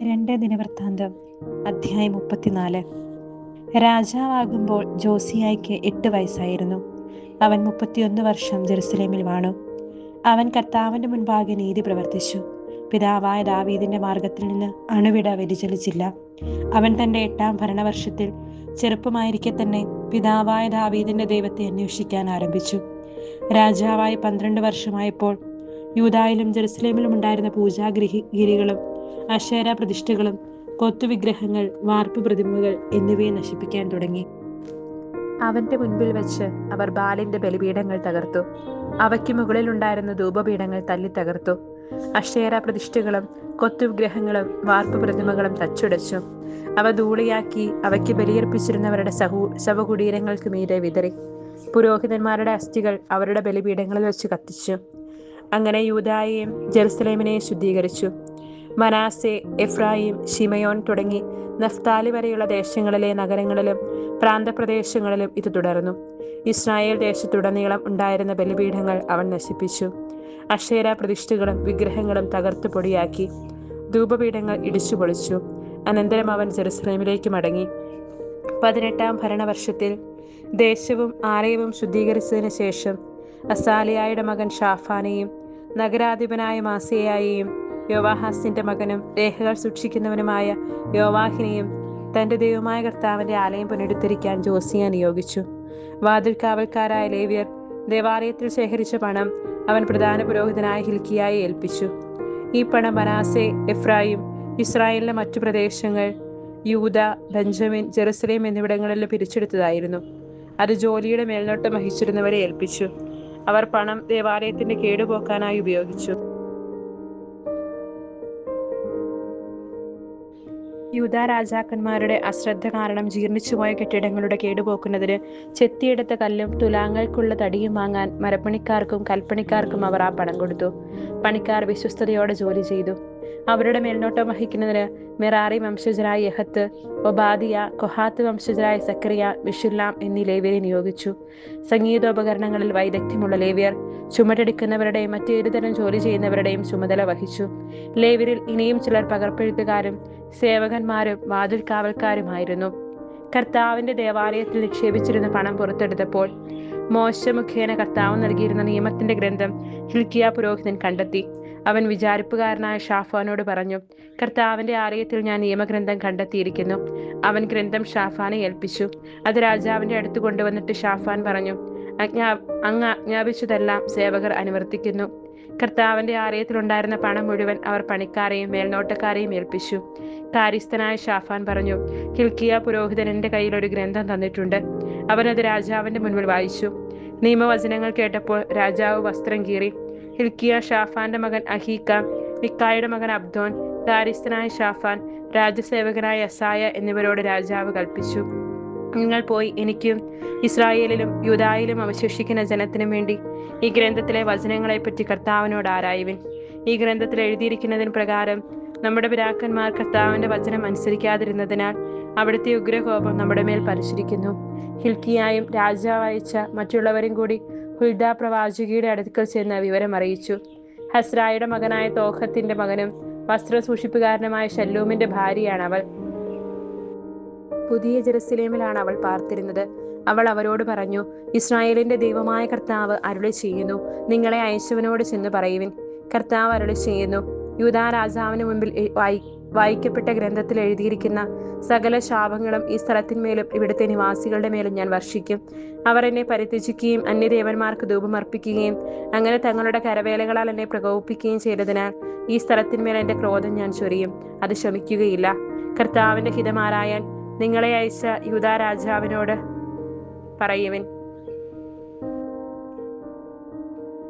2 ദിനവൃത്താന്തം അധ്യായം 34. രാജാവാകുമ്പോൾ ജോസിയായ്ക്ക് 8 വയസ്സായിരുന്നു. അവൻ 31 വർഷം ജെറുസലേമിൽ വാണു. അവൻ കർത്താവിന്റെ മുൻപാകെ നീതി പ്രവർത്തിച്ചു. പിതാവായ ദാവീദിന്റെ മാർഗത്തിൽ നിന്ന് അണുവിട വ്യതിചലിച്ചില്ല. അവൻ തന്റെ 8-ാം ഭരണവർഷത്തിൽ ചെറുപ്പമായിരിക്കെ തന്നെ പിതാവായ ദാവീദിന്റെ ദൈവത്തെ അന്വേഷിക്കാൻ ആരംഭിച്ചു. രാജാവായി 12 വർഷമായപ്പോൾ യൂദായിലും ജെറുസലേമിലും ഉണ്ടായിരുന്ന പൂജാഗിരികളും അശേര പ്രതിഷ്ഠകളും കൊത്തുവിഗ്രഹങ്ങൾ, വാർപ്പ് പ്രതിമകൾ എന്നിവയെ നശിപ്പിക്കാൻ തുടങ്ങി. അവന്റെ മുൻപിൽ വെച്ച് അവർ ബാലിന്റെ ബലിപീഠങ്ങൾ തകർത്തു. അവയ്ക്ക് മുകളിലുണ്ടായിരുന്ന ധൂപപീഠങ്ങൾ തല്ലി തകർത്തു. അശേര പ്രതിഷ്ഠകളും കൊത്തുവിഗ്രഹങ്ങളും വാർപ്പ് പ്രതിമകളും തച്ചുടച്ചു. അവ ധൂളിയാക്കി അവയ്ക്ക് ബലിയർപ്പിച്ചിരുന്നവരുടെ ശവകുടീരങ്ങൾക്ക് മീതെ വിതറി. പുരോഹിതന്മാരുടെ അസ്ഥികൾ അവരുടെ ബലിപീഠങ്ങളിൽ വെച്ച് കത്തിച്ചു. അങ്ങനെ യൂദായെയും ജെറുസലേമിനെയും ശുദ്ധീകരിച്ചു. മനാസെ, എഫ്രായിം, ശിമയോൻ തുടങ്ങി നഫ്താലി വരെയുള്ള ദേശങ്ങളിലെ നഗരങ്ങളിലും പ്രാന്തപ്രദേശങ്ങളിലും ഇത് തുടർന്നു. ഇസ്രായേൽ ദേശത്തുടനീളം ഉണ്ടായിരുന്ന ബലിപീഠങ്ങൾ അവൻ നശിപ്പിച്ചു. അശേര പ്രതിഷ്ഠകളും വിഗ്രഹങ്ങളും തകർത്ത് പൊടിയാക്കി. ധൂപപീഠങ്ങൾ ഇടിച്ചു പൊളിച്ചു. അനന്തരം അവൻ ജെറുസലേമിലേക്ക് മടങ്ങി. 18-ാം ഭരണവർഷത്തിൽ ദേശവും ആലയവും ശുദ്ധീകരിച്ചതിന് ശേഷം അസാലിയായുടെ മകൻ ഷാഫാനെയും നഗരാധിപനായ മാസേയായെയും യോവാഹാസിന്റെ മകനും രേഖകൾ സൂക്ഷിക്കുന്നവനുമായ യോവാഹിനെയും തന്റെ ദൈവമായ കർത്താവിന്റെ ആലയം പുനരുദ്ധരിക്കാൻ ജോസിയ നിയോഗിച്ചു. വാതിൽ കാവൽക്കാരായ ലേവ്യർ ദേവാലയത്തിൽ ശേഖരിച്ച പണം അവൻ പ്രധാന പുരോഹിതനായ ഹിൽക്കിയായെ ഏൽപ്പിച്ചു. ഈ പണം മനാസെ, എഫ്രായിം, ഇസ്രായേലിലെ മറ്റു പ്രദേശങ്ങൾ, യൂദ, ബെഞ്ചമിൻ, ജെറുസലേം എന്നിവിടങ്ങളിൽ പിരിച്ചെടുത്തതായിരുന്നു. അത് ജോലിയുടെ മേൽനോട്ടം വഹിച്ചിരുന്നവരെ ഏൽപ്പിച്ചു. അവർ പണം ദേവാലയത്തിന്റെ കേടുപോക്കാനായി ഉപയോഗിച്ചു. യൂദ രാജാക്കന്മാരുടെ അശ്രദ്ധ കാരണം ജീർണിച്ചുപോയ കെട്ടിടങ്ങളുടെ കേടുപോക്കുന്നതിന് ചെത്തിയെടുത്ത കല്ലും തുലാങ്ങൾക്കുള്ള തടിയും വാങ്ങാൻ മരപ്പണിക്കാർക്കും കൽപ്പണിക്കാർക്കും അവർ ആ പണം കൊടുത്തു. പണിക്കാർ വിശ്വസ്തയോടെ ജോലി ചെയ്തു. അവരുടെ മേൽനോട്ടം വഹിക്കുന്നതിന് മെറാറി വംശജരായ യഹത്ത്, ഒബാദിയ, കൊഹാത്ത് വംശജരായ സക്കറിയ, മിഷുല്ലാം എന്നീ ലേവ്യരെ നിയോഗിച്ചു. സംഗീതോപകരണങ്ങളിൽ വൈദഗ്ധ്യമുള്ള ലേവ്യർ ചുമടെടുക്കുന്നവരുടെയും മറ്റേതുതരം ജോലി ചെയ്യുന്നവരുടെയും ചുമതല വഹിച്ചു. ലേവ്യരിൽ ഇനിയും ചിലർ പകർപ്പെഴുത്തുകാരും സേവകന്മാരും വാതിൽ കാവൽക്കാരുമായിരുന്നു. കർത്താവിന്റെ ദേവാലയത്തിൽ നിക്ഷേപിച്ചിരുന്ന പണം പുറത്തെടുത്തപ്പോൾ മോശെ മുഖേന കർത്താവ് നൽകിയിരുന്ന നിയമത്തിന്റെ ഗ്രന്ഥം ഹിൽക്കിയ പുരോഹിതൻ കണ്ടെത്തി. അവൻ വിചാരിപ്പുകാരനായ ഷാഫാനോട് പറഞ്ഞു, കർത്താവിന്റെ ആലയത്തിൽ ഞാൻ നിയമഗ്രന്ഥം കണ്ടെത്തിയിരിക്കുന്നു. അവൻ ഗ്രന്ഥം ഷാഫാനെ ഏൽപ്പിച്ചു. അത് രാജാവിന്റെ അടുത്ത് കൊണ്ടുവന്നിട്ട് ഷാഫാൻ പറഞ്ഞു, അങ്ങ് ആജ്ഞാപിച്ചതെല്ലാം സേവകർ അനുവർത്തിക്കുന്നു. കർത്താവിന്റെ ആലയത്തിലുണ്ടായിരുന്ന പണം മുഴുവൻ അവർ പണിക്കാരെയും മേൽനോട്ടക്കാരെയും ഏൽപ്പിച്ചു. കാര്യസ്ഥനായ ഷാഫാൻ പറഞ്ഞു, ഹിൽക്കിയ പുരോഹിതൻ എൻ്റെ കയ്യിൽ ഒരു ഗ്രന്ഥം തന്നിട്ടുണ്ട്. അവനത് രാജാവിന്റെ മുൻപിൽ വായിച്ചു. നിയമവചനങ്ങൾ കേട്ടപ്പോൾ രാജാവ് വസ്ത്രം കീറി. ഹിൽക്കിയ ഷാഫാന്റെ മകൻ അഹീക്കാം, മിക്കായുടെ മകൻ അബ്ദോൻ, കാര്യസ്ഥനായ ഷാഫാൻ, രാജസേവകനായ അസായ എന്നിവരോട് രാജാവ് കൽപ്പിച്ചു, നിങ്ങൾ പോയി എനിക്കും ഇസ്രായേലിലും യൂദായിലും അവശേഷിക്കുന്ന ജനത്തിനും വേണ്ടി ഈ ഗ്രന്ഥത്തിലെ വചനങ്ങളെപ്പറ്റി കർത്താവിനോട് ആരായുവിൻ. ഈ ഗ്രന്ഥത്തിൽ എഴുതിയിരിക്കുന്നതിന് പ്രകാരം നമ്മുടെ പിതാക്കന്മാർ കർത്താവിന്റെ വചനം അനുസരിക്കാതിരുന്നതിനാൽ അവിടുത്തെ ഉഗ്രകോപം നമ്മുടെ മേൽ പരച്ചിരിക്കുന്നു. ഹിൽക്കിയായും രാജാവ് അയച്ച മറ്റുള്ളവരും കൂടി ഹുൽദ പ്രവാചകിയുടെ അടുക്കൽ ചെന്ന് വിവരം അറിയിച്ചു. ഹസ്രായുടെ മകനായ തോഹത്തിന്റെ മകനും വസ്ത്രസൂക്ഷിപ്പുകാരനുമായ ശല്ലൂമിന്റെ ഭാര്യയാണ് അവൾ. പുതിയ ജെറുസലേമിലാണ് അവൾ പാർത്തിരുന്നത്. അവൾ അവരോട് പറഞ്ഞു, ഇസ്രായേലിന്റെ ദൈവമായ കർത്താവ് അരുളി ചെയ്യുന്നു, നിങ്ങളെ അയച്ചവനോട് ചെന്ന് പറയുവിൻ. കർത്താവ് അരുളി ചെയ്യുന്നു, യൂദാ രാജാവിന് മുൻപിൽ വായിക്കപ്പെട്ട ഗ്രന്ഥത്തിൽ എഴുതിയിരിക്കുന്ന സകല ശാപങ്ങളും ഈ സ്ഥലത്തിന്മേലും ഇവിടുത്തെ നിവാസികളുടെ മേലും ഞാൻ വർഷിക്കും. അവർ എന്നെ പരിത്യജിക്കുകയും അന്യദേവന്മാർക്ക് ധൂപമർപ്പിക്കുകയും അങ്ങനെ തങ്ങളുടെ കരവേലകളാൽ എന്നെ പ്രകോപിപ്പിക്കുകയും ചെയ്തതിനാൽ ഈ സ്ഥലത്തിന്മേൽ എൻ്റെ ക്രോധം ഞാൻ ചൊരിയും. അത് ശമിക്കുകയില്ല. കർത്താവിന്റെ ഹിതമാരായാൻ നിങ്ങളെ അയച്ച യൂദാ രാജാവിനോട് പറയുവിൻ,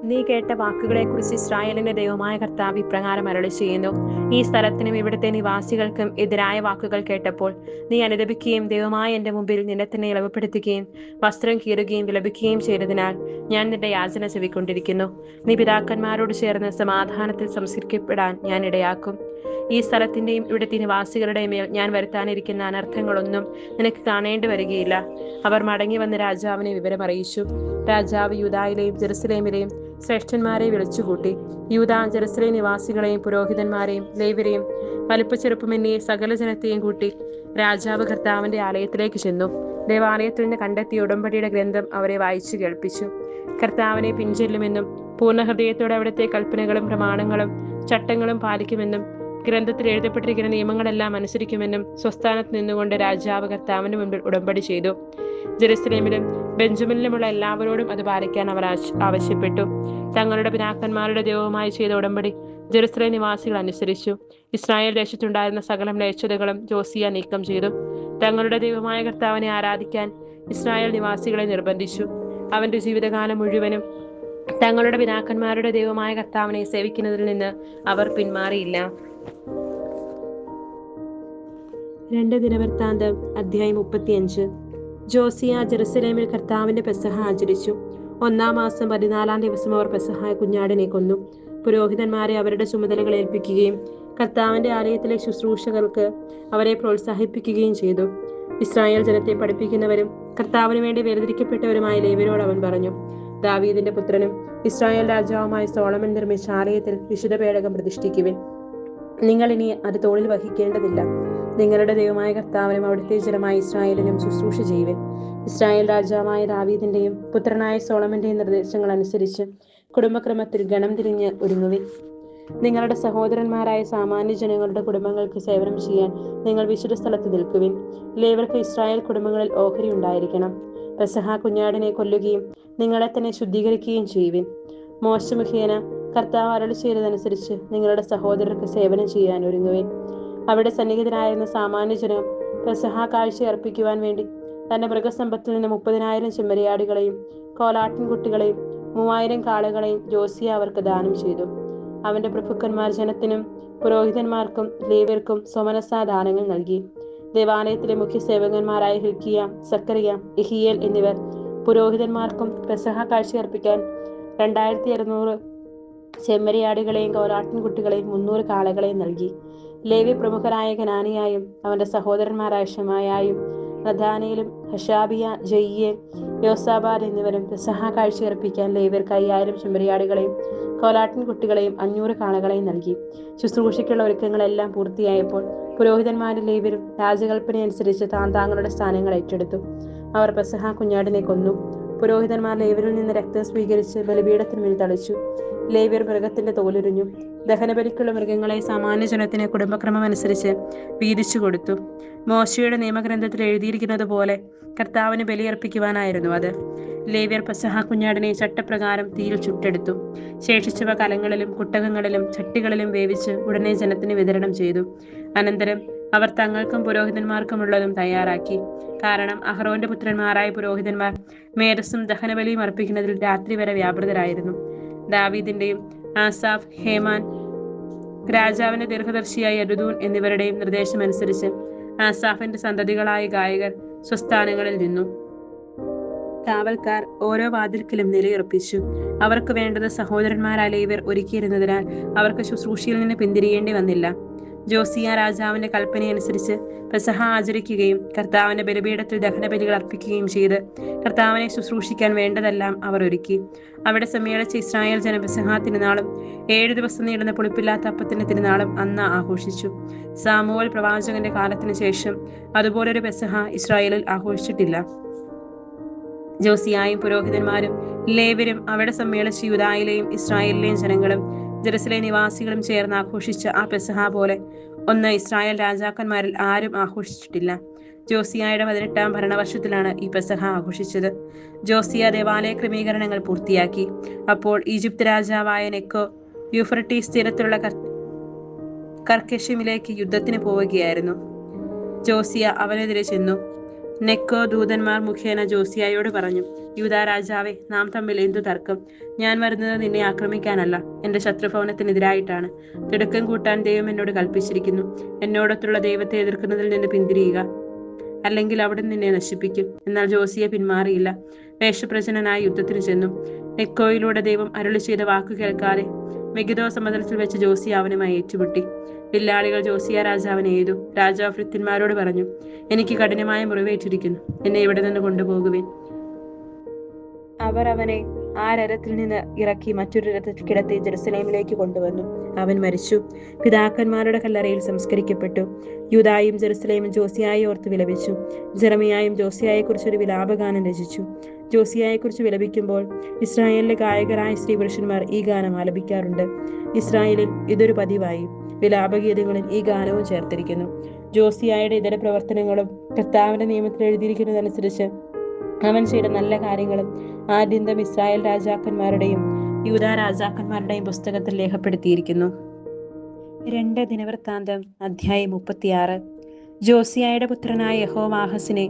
നീ കേട്ട വാക്കുകളെക്കുറിച്ച് ഇസ്രായേലിന്റെ ദൈവമായ കർത്താവ് ഇപ്രകാരം അരുളി ചെയ്യുന്നു, ഈ സ്ഥലത്തിനും ഇവിടുത്തെ നിവാസികൾക്കും എതിരായ വാക്കുകൾ കേട്ടപ്പോൾ നീ അനുദപിക്കുകയും ദൈവമായ എൻ്റെ മുമ്പിൽ നിന്നെ തന്നെ ഇളവുപ്പെടുത്തുകയും വസ്ത്രം കീറുകയും വിലപിക്കുകയും ചെയ്തതിനാൽ ഞാൻ നിന്റെ യാചന ചെവിക്കൊണ്ടിരിക്കുന്നു. നീ പിതാക്കന്മാരോട് ചേർന്ന് സമാധാനത്തിൽ സംസ്കരിക്കപ്പെടാൻ ഞാൻ ഇടയാക്കും. ഈ സ്ഥലത്തിന്റെയും ഇവിടുത്തെ നിവാസികളുടെയും മേൽ ഞാൻ വരുത്താനിരിക്കുന്ന അനർത്ഥങ്ങളൊന്നും നിനക്ക് കാണേണ്ടി വരികയില്ല. അവർ മടങ്ങി വന്ന് രാജാവിനെ വിവരമറിയിച്ചു. രാജാവ് യൂദായിലെയും ജെറുസലേമിലെയും ശ്രേഷ്ഠന്മാരെ വിളിച്ചുകൂട്ടി. യൂദാ ജെറുസലേം നിവാസികളെയും പുരോഹിതന്മാരെയും ലേവ്യരെയും വലിപ്പച്ചെറുപ്പമെന്നിയെ സകല ജനത്തെയും കൂട്ടി രാജാവ് കർത്താവിന്റെ ആലയത്തിലേക്ക് ചെന്നു. ദേവാലയത്തിൽ നിന്ന് കണ്ടെത്തിയ ഉടമ്പടിയുടെ ഗ്രന്ഥം അവരെ വായിച്ചു കേൾപ്പിച്ചു. കർത്താവിനെ പിൻചെല്ലുമെന്നും പൂർണ്ണ ഹൃദയത്തോടെ അവിടുത്തെ കൽപ്പനകളും പ്രമാണങ്ങളും ചട്ടങ്ങളും പാലിക്കുമെന്നും ഗ്രന്ഥത്തിൽ എഴുതപ്പെട്ടിരിക്കുന്ന നിയമങ്ങളെല്ലാം അനുസരിക്കുമെന്നും സ്വസ്ഥാനത്ത് നിന്നുകൊണ്ട് രാജാവ് കർത്താവിന് മുൻപിൽ ഉടമ്പടി ചെയ്തു. ജെറുസലേമിലും ബെഞ്ചമിനിലുമുള്ള എല്ലാവരോടും അത് പാലിക്കാൻ അവർ ആവശ്യപ്പെട്ടു. തങ്ങളുടെ പിതാക്കന്മാരുടെ ദൈവവുമായി ചെയ്ത ഉടമ്പടി ജെറുസലേം നിവാസികൾ അനുസരിച്ചു. ഇസ്രായേൽ ദേശത്തുണ്ടായിരുന്ന സകല മ്ലേച്ഛതകളും ജോസിയ നീക്കം ചെയ്തു. തങ്ങളുടെ ദൈവമായ കർത്താവിനെ ആരാധിക്കാൻ ഇസ്രായേൽ നിവാസികളെ നിർബന്ധിച്ചു. അവന്റെ ജീവിതകാലം മുഴുവനും തങ്ങളുടെ പിതാക്കന്മാരുടെ ദൈവമായ കർത്താവിനെ സേവിക്കുന്നതിൽ നിന്ന് അവർ പിന്മാറിയില്ല. 2 ദിനവൃത്താന്തം അധ്യായം 35. ജോസിയ ജെറുസലേമിൽ കർത്താവിന്റെ പെസഹ ആചരിച്ചു. 1-ാം മാസം 14-ാം ദിവസം അവർ പെസഹ കുഞ്ഞാടിനെ കൊന്നു. പുരോഹിതന്മാരെ അവരുടെ ചുമതലകൾ ഏൽപ്പിക്കുകയും കർത്താവിന്റെ ആലയത്തിലെ ശുശ്രൂഷകർക്ക് അവരെ പ്രോത്സാഹിപ്പിക്കുകയും ചെയ്തു. ഇസ്രായേൽ ജനത്തെ പഠിപ്പിക്കുന്നവരും കർത്താവിന് വേണ്ടി വേർതിരിക്കപ്പെട്ടവരുമായ ലേവ്യരോട് അവൻ പറഞ്ഞു, ദാവീദിന്റെ പുത്രനും ഇസ്രായേൽ രാജാവുമായ സോളമൻ നിർമ്മിച്ച ആലയത്തിൽ വിശുദ്ധ പേടകം പ്രതിഷ്ഠിക്കുവിൻ. നിങ്ങൾ ഇനി അത് തോളിൽ വഹിക്കേണ്ടതില്ല. നിങ്ങളുടെ ദൈവമായ കർത്താവിനും അവിടുത്തെ ജനമായ ഇസ്രായേലിനും ശുശ്രൂഷ ചെയ്യുവിൻ. ഇസ്രായേൽ രാജാവായ ദാവീദിന്റെയും പുത്രനായ സോളമന്റെയും നിർദ്ദേശങ്ങൾ അനുസരിച്ച് കുടുംബക്രമത്തിൽ ഗണം തിരിഞ്ഞ് ഒരുങ്ങുവിൻ. നിങ്ങളുടെ സഹോദരന്മാരായ സാമാന്യ ജനങ്ങളുടെ കുടുംബങ്ങൾക്ക് സേവനം ചെയ്യാൻ നിങ്ങൾ വിശുദ്ധ സ്ഥലത്ത് നിൽക്കുവിൻ. ലേവ്യർക്ക് ഇസ്രായേൽ കുടുംബങ്ങളിൽ ഓഹരി ഉണ്ടായിരിക്കണം. പെസഹ കുഞ്ഞാടിനെ കൊല്ലുകയും നിങ്ങളെ തന്നെ ശുദ്ധീകരിക്കുകയും ചെയ്യുവിൻ. മോശെ മുഖേന കർത്താവ് അരുളി ചെയ്തതനുസരിച്ച് നിങ്ങളുടെ സഹോദരർക്ക് സേവനം ചെയ്യാൻ ഒരുങ്ങുവിൻ. അവിടെ സന്നിഹിതരായിരുന്ന സാമാന്യ ജനം പെസഹ കാഴ്ച അർപ്പിക്കുവാൻ വേണ്ടി തന്റെ മൃഗസമ്പത്തിൽ നിന്ന് 30,000 ചെമ്മരിയാടുകളെയും കോലാട്ടിൻകുട്ടികളെയും 3000 കാളകളെയും ജോസിയ അവർക്ക് ദാനം ചെയ്തു. അവന്റെ പ്രഭുക്കന്മാർ ജനത്തിനും പുരോഹിതന്മാർക്കും ലേവ്യർക്കും സ്വമനസാ ദാനങ്ങൾ നൽകി. ദേവാലയത്തിലെ മുഖ്യ സേവകന്മാരായ ഹിൽക്കിയ, സക്കറിയ, യഹിയേൽ എന്നിവർ പുരോഹിതന്മാർക്കും പെസഹ കാഴ്ച അർപ്പിക്കാൻ 2600 ചെമ്മരിയാടുകളെയും കോലാട്ടിൻകുട്ടികളെയും 300 കാളകളെയും നൽകി. ലേവ്യ പ്രമുഖരായ കനാനിയായും അവന്റെ സഹോദരന്മാരായ ഷമായായും നഥാനയിലും ഹഷാബിയ, ജയ്യേ, യോസാബാദ് എന്നിവരും പെസഹ കാഴ്ച അർപ്പിക്കാൻ ലേവ്യർക്ക് 5000 ചെമ്മരിയാടുകളെയും കോലാട്ടിൻകുട്ടികളെയും 500 കാളകളെയും നൽകി. ശുശ്രൂഷയ്ക്കുള്ള ഒരുക്കങ്ങളെല്ലാം പൂർത്തിയായപ്പോൾ പുരോഹിതന്മാരും ലേവ്യരും രാജകൽപ്പനയനുസരിച്ച് താങ്കളുടെ സ്ഥാനങ്ങൾ ഏറ്റെടുത്തു. അവർ പെസഹ കുഞ്ഞാടിനെ കൊന്നു. പുരോഹിതന്മാർ ലേവ്യരിൽ നിന്ന് രക്തം സ്വീകരിച്ച് ബലിപീഠത്തിന് മേൽ തളിച്ചു. ലേവ്യർ മൃഗത്തിന്റെ തോലുരിഞ്ഞു. ദഹനബലിക്കുള്ള മൃഗങ്ങളെ സാമാന്യ ജനത്തിന് കുടുംബക്രമം അനുസരിച്ച് വീതിച്ചു കൊടുത്തു. മോശയുടെ നിയമഗ്രന്ഥത്തിൽ എഴുതിയിരിക്കുന്നത് പോലെ കർത്താവിന് ബലിയർപ്പിക്കുവാനായിരുന്നു അത്. ലേവ്യർ പെസഹ കുഞ്ഞാടിനെ ചട്ടപ്രകാരം തീയിൽ ചുട്ടെടുത്തു. ശേഷിച്ചവ കലങ്ങളിലും കുട്ടകങ്ങളിലും ചട്ടികളിലും വേവിച്ച് ഉടനെ ജനത്തിന് വിതരണം ചെയ്തു. അനന്തരം അവർ തങ്ങൾക്കും പുരോഹിതന്മാർക്കുമുള്ളതും തയ്യാറാക്കി. കാരണം അഹ്റോന്റെ പുത്രന്മാരായ പുരോഹിതന്മാർ മേധസ്സും ദഹനബലിയും അർപ്പിക്കുന്നതിൽ രാത്രി വരെ വ്യാപൃതരായിരുന്നു. ദാവീദിന്റെയും ആസാഫ്, ഹേമാൻ, രാജാവിന്റെ ദീർഘദർശിയായ യദുദൂൻ എന്നിവരുടെയും നിർദ്ദേശമനുസരിച്ച് ആസാഫിന്റെ സന്തതികളായ ഗായകർ സ്വസ്ഥാനങ്ങളിൽ നിന്നു. കാവൽക്കാർ ഓരോ വാതിൽക്കലും നിലയുറപ്പിച്ചു. അവർക്ക് വേണ്ടത് സഹോദരന്മാരായ ലേവ്യർ ഒരുക്കിയിരുന്നതിനാൽ അവർക്ക് ശുശ്രൂഷയിൽ നിന്ന് പിന്തിരിയേണ്ടി വന്നില്ല. ജോസിയ രാജാവിന്റെ കൽപ്പനയനുസരിച്ച് പെസഹ ആചരിക്കുകയും കർത്താവിന്റെ ബലിപീഠത്തിൽ ദഹനബലികൾ അർപ്പിക്കുകയും ചെയ്ത് കർത്താവിനെ ശുശ്രൂഷിക്കാൻ വേണ്ടതെല്ലാം അവർ ഒരുക്കി. അവിടെ സമ്മേളിച്ച ഇസ്രായേൽ ജനം പെസഹ തിരുനാളും 7 ദിവസം നീളുന്ന പുളിപ്പില്ലാത്ത അപ്പത്തിന്റെ തിരുനാളും അന്ന് ആഘോഷിച്ചു. സാമുവേൽ പ്രവാചകന്റെ കാലത്തിന് ശേഷം അതുപോലൊരു പെസഹ ഇസ്രായേലിൽ ആഘോഷിച്ചിട്ടില്ല. ജോസിയായും പുരോഹിതന്മാരും ലേവ്യരും അവിടെ സമ്മേളിച്ച യൂദായിലെയും ഇസ്രായേലിലെയും ജനങ്ങളും ജെറുസലേം നിവാസികളും ചേർന്ന് ആഘോഷിച്ച ആ പെസഹ പോലെ ഒന്ന് ഇസ്രായേൽ രാജാക്കന്മാരിൽ ആരും ആഘോഷിച്ചിട്ടില്ല. ജോസിയായുടെ 18-ാം ഭരണവർഷത്തിലാണ് ഈ പെസഹ ആഘോഷിച്ചത്. ജോസിയ ദേവാലയ ക്രമീകരണങ്ങൾ പൂർത്തിയാക്കി. അപ്പോൾ ഈജിപ്ത് രാജാവായ നെക്കോ യൂഫ്രട്ടീസ് തീരത്തുള്ള കർക്കെഷിമിലേക്ക് യുദ്ധത്തിന് പോവുകയായിരുന്നു. ജോസിയ അവനെതിരെ ചെന്നു. നെക്കോ ദൂതന്മാർ മുഖേന ജോസിയായോട് പറഞ്ഞു, യൂദാ രാജാവേ, നാം തമ്മിൽ എന്തു തർക്കം? ഞാൻ വരുന്നത് നിന്നെ ആക്രമിക്കാനല്ല, എന്റെ ശത്രുഭവനത്തിനെതിരായിട്ടാണ്. തിടുക്കം കൂട്ടാൻ ദൈവം എന്നോട് കൽപ്പിച്ചിരിക്കുന്നു. എന്നോടൊത്തുള്ള ദൈവത്തെ എതിർക്കുന്നതിൽ നിന്ന് പിന്തിരിയുക, അല്ലെങ്കിൽ അവിടെ നിന്നെ നശിപ്പിക്കും. എന്നാൽ ജോസിയ പിന്മാറിയില്ല. വേഷപ്രചനനായി യുദ്ധത്തിന് ചെന്നു. നെക്കോയിലൂടെ ദൈവം അരുളി ചെയ്ത വാക്കു കേൾക്കാതെ മെഗിദോ സമതലത്തിൽ വെച്ച് ജോസിയ അവനുമായി ഏറ്റുമുട്ടി. വില്ലാളികൾ ജോസിയ രാജാവിനെ എയ്തു. രാജാവ് ഭൃത്യന്മാരോട് പറഞ്ഞു, എനിക്ക് കഠിനമായ മുറിവേറ്റിരിക്കുന്നു, എന്നെ ഇവിടെ നിന്ന് കൊണ്ടുപോകുവിൻ. അവർ അവനെ ആ രഥത്തിൽ നിന്ന് ഇറക്കി മറ്റൊരു രഥത്തിൽ കിടത്തി ജെറുസലേമിലേക്ക് കൊണ്ടുവന്നു. അവൻ മരിച്ചു. പിതാക്കന്മാരുടെ കല്ലറയിൽ സംസ്കരിക്കപ്പെട്ടു. യൂദായും ജെറുസലേമും ജോസിയായെ ഓർത്ത് വിലപിച്ചു. ജെറമിയായും ജോസിയായെക്കുറിച്ചൊരു വിലാപഗാനം രചിച്ചു. ജോസിയായെക്കുറിച്ച് വിലപിക്കുമ്പോൾ ഇസ്രായേലിലെ ഗായകരായ സ്ത്രീ പുരുഷന്മാർ ഈ ഗാനം ആലപിക്കാറുണ്ട്. ഇസ്രായേലിൽ ഇതൊരു പതിവായി. വിലാപഗീതങ്ങളിൽ ഈ ഗാനവും ചേർത്തിരിക്കുന്നു. ജോസിയായുടെ ഇതര പ്രവർത്തനങ്ങളും കർത്താവിന്റെ നിയമത്തിൽ എഴുതിയിരിക്കുന്നതനുസരിച്ച് അവൻ ചെയ്ത നല്ല കാര്യങ്ങളും ആദ്യന്തം ഇസ്രായേൽ രാജാക്കന്മാരുടെയും യൂദാ രാജാക്കന്മാരുടെയും പുസ്തകത്തിൽ രേഖപ്പെടുത്തിയിരിക്കുന്നു. 2 ദിനവൃത്താന്തം അധ്യായം 36. ജോസിയായുടെ പുത്രനായ യഹോവാഹസിനെ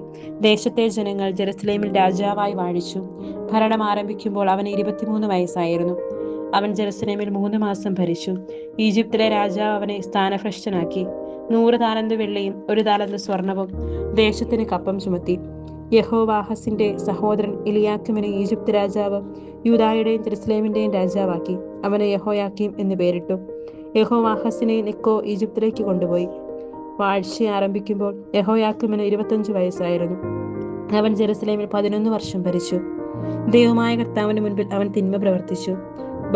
ദേശത്തെ ജനങ്ങൾ ജെറുസലേമിൽ രാജാവായി വാഴിച്ചു. ഭരണം ആരംഭിക്കുമ്പോൾ അവന് 23 വയസ്സായിരുന്നു. അവൻ ജെറുസലേമിൽ 3 മാസം ഭരിച്ചു. ഈജിപ്തിലെ രാജാവ് അവനെ സ്ഥാനഭ്രഷ്ടനാക്കി. 100 താലന്ത് വെള്ളിയും 1 താലന്ത് സ്വർണവും ദേശത്തിന് കപ്പം ചുമത്തി. യഹോവാഹസിന്റെ സഹോദരൻ എലിയാക്കിമിനെ ഈജിപ്ത് രാജാവ് യൂദായുടെയും ജെറുസലേമിന്റെയും രാജാവാക്കി. അവന് യഹോയാക്കീം എന്ന് പേരിട്ടു. യഹോവാഹസിനെ നെക്കോ ഈജിപ്തിലേക്ക് കൊണ്ടുപോയി. വാഴ്ച ആരംഭിക്കുമ്പോൾ യഹോയാക്കീമിന് 25 വയസ്സായിരുന്നു. അവൻ ജെറുസലേമിൽ 11 വർഷം ഭരിച്ചു. ദൈവമായ കർത്താവിന്റെ മുൻപിൽ അവൻ തിന്മ പ്രവർത്തിച്ചു.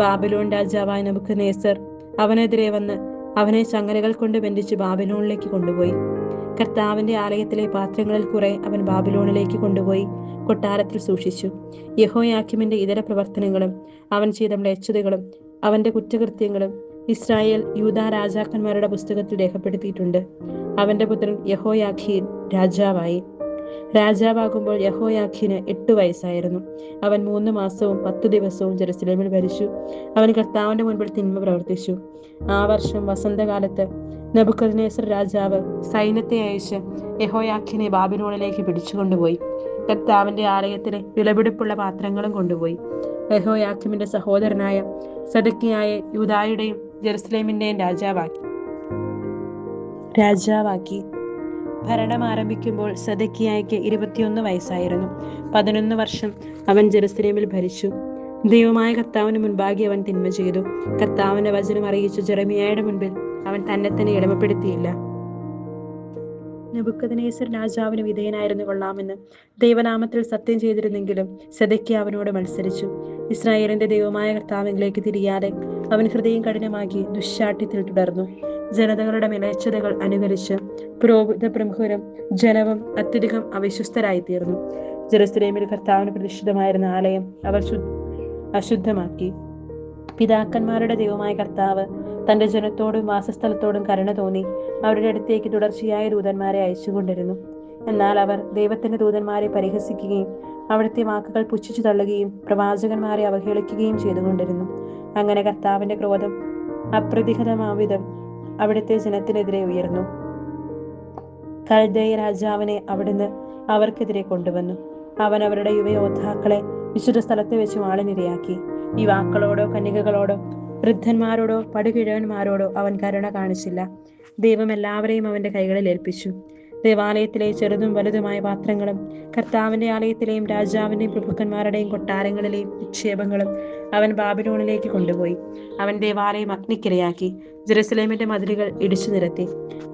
ബാബിലോൺ രാജാവായ നെബൂഖദ്നേസർ അവനെതിരെ വന്ന് അവനെ ചങ്ങലകൾ കൊണ്ട് ബന്ധിച്ച് ബാബിലോണിലേക്ക് കൊണ്ടുപോയി. കർത്താവിന്റെ ആലയത്തിലെ പാത്രങ്ങളിൽ കുറെ അവൻ ബാബിലോണിലേക്ക് കൊണ്ടുപോയി കൊട്ടാരത്തിൽ സൂക്ഷിച്ചു. യഹോയാക്കീമിന്റെ ഇതര പ്രവർത്തനങ്ങളും അവൻ ചെയ്ത മ്ലേച്ഛതകളും അവന്റെ കുറ്റകൃത്യങ്ങളും ഇസ്രായേൽ യൂദാ രാജാക്കന്മാരുടെ പുസ്തകത്തിൽ രേഖപ്പെടുത്തിയിട്ടുണ്ട്. അവന്റെ പുത്രൻ യഹോയാഖീൻ രാജാവായി. രാജാവാകുമ്പോൾ യഹോയാഖീന് 8 വയസ്സായിരുന്നു. അവൻ 3 മാസവും 10 ദിവസവും ജെറുസലേമിൽ ഭരിച്ചു. അവൻ കർത്താവിന്റെ മുൻപിൽ തിന്മ പ്രവർത്തിച്ചു. ആ വർഷം വസന്തകാലത്ത് നെബൂഖദ്നേസർ രാജാവ് സൈന്യത്തെ അയച്ച് യഹോയാഖീനെ ബാബിലോണിലേക്ക് പിടിച്ചുകൊണ്ടുപോയി. കർത്താവിന്റെ ആലയത്തിലെ വിലപിടിപ്പുള്ള പാത്രങ്ങളും കൊണ്ടുപോയി. യഹോയാക്കീമിന്റെ സഹോദരനായ സെദെക്കിയായെ യൂദായുടെയും ജെറുസലേമിന്റെയും രാജാവാക്കി. ഭരണം ആരംഭിക്കുമ്പോൾ സെദെക്കിയായ്ക്ക് 21 വയസ്സായിരുന്നു. 11 വർഷം അവൻ ജെറുസലേമിൽ ഭരിച്ചു. ദൈവമായ കർത്താവിന് മുൻപാകെ അവൻ തിന്മ ചെയ്തു. കർത്താവിന്റെ വചനം അറിയിച്ചു ജെറമിയായുടെ മുൻപിൽ അവൻ തന്നെ എളിമപ്പെടുത്തിയില്ല. നെബൂഖദ്നേസർ രാജാവിന് വിധേയനായിരുന്നു കൊള്ളാമെന്ന് ദൈവനാമത്തിൽ സത്യം ചെയ്തിരുന്നെങ്കിലും സെദെക്കിയ അവനോട് മത്സരിച്ചു. ഇസ്രായേലിന്റെ ദൈവമായ കർത്താവിലേക്ക് തിരിയാതെ അവൻ ഹൃദയം കഠിനമാക്കി ദുശ്ശാഠ്യത്തിൽ തുടർന്നു. ജനതകളുടെ മിലേച്ഛതകൾ അനുകരിച്ച് പുരോഹിത പ്രമുഖരും ജനവും അത്യധികം അവിശ്വസ്തരായിത്തീർന്നു. ജെറുസലേമിൽ കർത്താവിന് പ്രതിഷ്ഠിതമായിരുന്ന ആലയം അവർ അശുദ്ധമാക്കി. പിതാക്കന്മാരുടെ ദൈവമായ കർത്താവ് തന്റെ ജനത്തോടും വാസസ്ഥലത്തോടും കരുണ തോന്നി അവരുടെ അടുത്തേക്ക് തുടർച്ചയായ ദൂതന്മാരെ അയച്ചുകൊണ്ടിരുന്നു. എന്നാൽ അവർ ദൈവത്തിന്റെ ദൂതന്മാരെ പരിഹസിക്കുകയും അവിടുത്തെ വാക്കുകൾ പുച്ഛിച്ചു തള്ളുകയും പ്രവാചകന്മാരെ അവഹേളിക്കുകയും ചെയ്തുകൊണ്ടിരുന്നു. അങ്ങനെ കർത്താവിന്റെ ക്രോധം അപ്രതിഹതമാവിധം അവിടുത്തെ ജനത്തിനെതിരെ ഉയർന്നു. കൽദയ രാജാവിനെ അവിടുന്ന് അവർക്കെതിരെ കൊണ്ടുവന്നു. അവൻ അവരുടെ യുവയോദ്ധാക്കളെ വിശുദ്ധ സ്ഥലത്ത് വെച്ച് വാളിനിരയാക്കി. യുവാക്കളോടോ കന്യകകളോടോ വൃദ്ധന്മാരോടോ പടുകിഴവന്മാരോടോ അവൻ കരുണ കാണിച്ചില്ല. ദൈവം എല്ലാവരെയും അവന്റെ കൈകളിൽ ഏൽപ്പിച്ചു. ദേവാലയത്തിലെ ചെറുതും വലുതുമായ പാത്രങ്ങളും കർത്താവിന്റെ ആലയത്തിലെയും രാജാവിന്റെയും പ്രഭുക്കന്മാരുടെയും കൊട്ടാരങ്ങളിലെയും നിക്ഷേപങ്ങളും അവൻ ബാബിലോണിലേക്ക് കൊണ്ടുപോയി. അവൻ ദേവാലയം അഗ്നിക്കിരയാക്കി. ജെറുസലേമിന്റെ മതിലുകൾ ഇടിച്ചു നിരത്തി.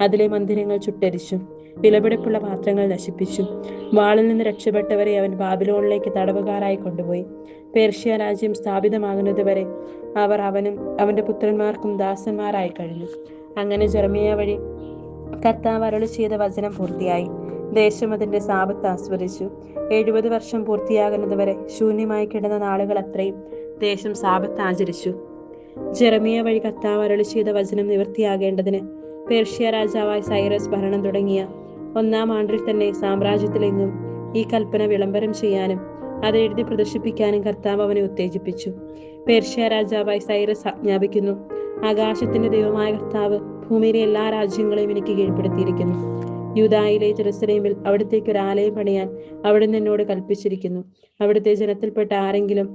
അതിലെ മന്ദിരങ്ങൾ ചുട്ടരിച്ചു. വിലപിടിപ്പുള്ള പാത്രങ്ങൾ നശിപ്പിച്ചു. വാളിൽ നിന്ന് രക്ഷപ്പെട്ടവരെ അവൻ ബാബിലോണിലേക്ക് തടവുകാരായി കൊണ്ടുപോയി. പേർഷ്യ രാജ്യം സ്ഥാപിതമാകുന്നതുവരെ അവർ അവനും അവന്റെ പുത്രന്മാർക്കും ദാസന്മാരായി കഴിഞ്ഞു. അങ്ങനെ ജെറമിയ വഴി കർത്താവ് അരുളി ചെയ്ത വചനം പൂർത്തിയായി. ദേശം അതിന്റെ സാപത്ത് ആസ്വദിച്ചു. 70 വർഷം പൂർത്തിയാകുന്നതുവരെ ശൂന്യമായി കിടന്ന നാളുകൾ അത്രയും ദേശം സാപത്ത് ആചരിച്ചു. ജെറമിയ വഴി കർത്താവ് അരുളി ചെയ്ത വചനം നിവൃത്തിയാകേണ്ടതിന് പേർഷ്യ രാജാവായ സൈറസ് ഭരണം തുടങ്ങിയ 1-ാം ആണ്ടിൽ തന്നെ സാമ്രാജ്യത്തിലെങ്ങും ഈ കൽപ്പന വിളംബരം ചെയ്യാനും അത് എഴുതി പ്രദർശിപ്പിക്കാനും കർത്താവ് അവനെ ഉത്തേജിപ്പിച്ചു. പേർഷ്യ രാജാവായ സൈറസ് ആജ്ഞാപിക്കുന്നു: ആകാശത്തിന്റെ ദൈവമായ കർത്താവ് ഭൂമിയിലെ എല്ലാ രാജ്യങ്ങളെയും എനിക്ക് കീഴ്പ്പെടുത്തിയിരിക്കുന്നു. യൂദായിലെ ജെറുസലേമിൽ അവിടത്തേക്ക് ഒരു ആലയം പണിയാൻ അവിടുന്ന് എന്നോട് കൽപ്പിച്ചിരിക്കുന്നു. അവിടുത്തെ ജനത്തിൽപ്പെട്ട ആരെങ്കിലും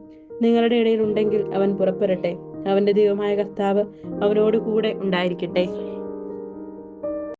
നിങ്ങളുടെ ഇടയിൽ ഉണ്ടെങ്കിൽ അവൻ പുറപ്പെടട്ടെ. അവന്റെ ദൈവമായ കർത്താവ് അവനോട് കൂടെ ഉണ്ടായിരിക്കട്ടെ.